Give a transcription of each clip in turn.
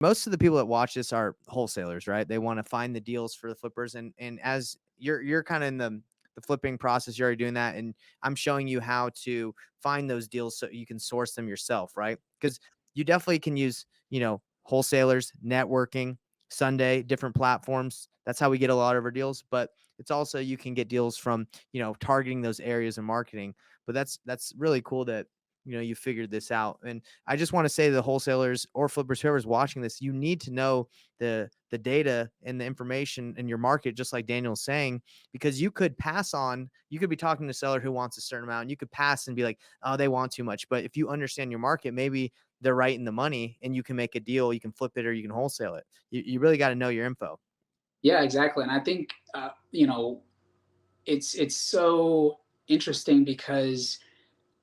most of the people that watch this are wholesalers, right? They want to find the deals for the flippers. And as you're kind of in the flipping process, you're already doing that. And I'm showing you how to find those deals so you can source them yourself, right? Because you definitely can use, wholesalers, networking, Sunday, different platforms. That's how we get a lot of our deals. But it's also you can get deals from, targeting those areas of marketing. But that's really cool that you figured this out. And I just want to say to the wholesalers or flippers, whoever's watching this, you need to know the data and the information in your market, just like Daniel's saying, because you could pass on, you could be talking to a seller who wants a certain amount and you could pass and be like, oh, they want too much. But if you understand your market, maybe they're right in the money and you can make a deal, you can flip it or you can wholesale it. You really got to know your info. Yeah, exactly. And I think, it's so interesting because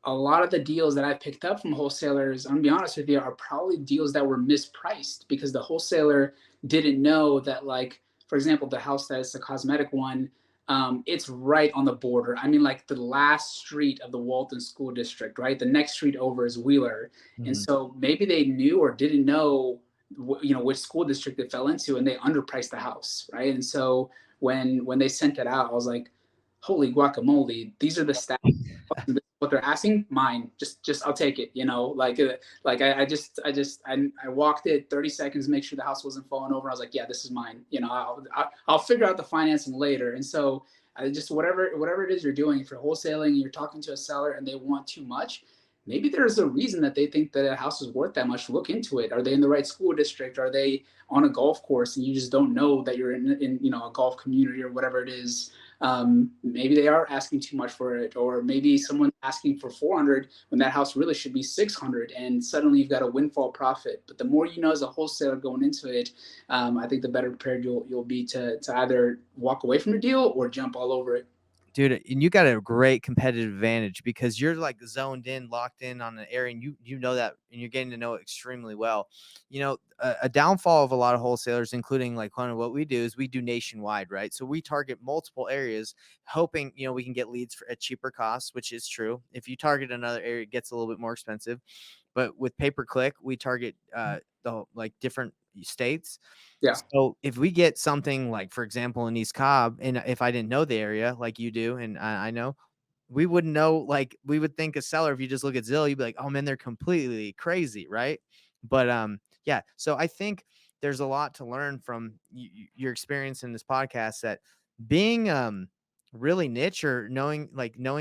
a lot of the deals that I picked up from wholesalers, I'm gonna be honest with you, are probably deals that were mispriced because the wholesaler didn't know that, like, for example, the house that's the cosmetic one, it's right on the border. I mean, like the last street of the Walton School District, right? The next street over is Wheeler, and Mhm. so maybe they knew or didn't know, which school district it fell into, and they underpriced the house, right? And so when they sent it out, I was like, holy guacamole, these are the stats, what they're asking, mine. Just I'll take it. Like I walked it 30 seconds, make sure the house wasn't falling over. I was like, yeah, this is mine. I'll figure out the financing later. And so I just whatever it is you're doing, if you're wholesaling and you're talking to a seller and they want too much, maybe there's a reason that they think that a house is worth that much. Look into it. Are they in the right school district? Are they on a golf course and you just don't know that you're in a golf community or whatever it is? Maybe they are asking too much for it, or maybe someone asking for 400 when that house really should be 600, and suddenly you've got a windfall profit. But the more you know as a wholesaler going into it, I think the better prepared you'll be to either walk away from the deal or jump all over it. Dude, and you got a great competitive advantage because you're like zoned in, locked in on an area, and you know that, and you're getting to know it extremely well. A downfall of a lot of wholesalers, including like kind of what we do, is we do nationwide, right? So we target multiple areas, hoping we can get leads at cheaper costs, which is true. If you target another area, it gets a little bit more expensive. But with pay per click, we target the like different states. Yeah. So if we get something like, for example, in East Cobb, and if I didn't know the area like you do, and I know, we wouldn't know, like we would think a seller, if you just look at Zillow, you'd be like, oh man, they're completely crazy, right? But yeah. So I think there's a lot to learn from your experience in this podcast, that being really niche or knowing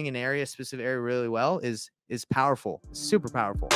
an area, specific area really well is powerful, super powerful.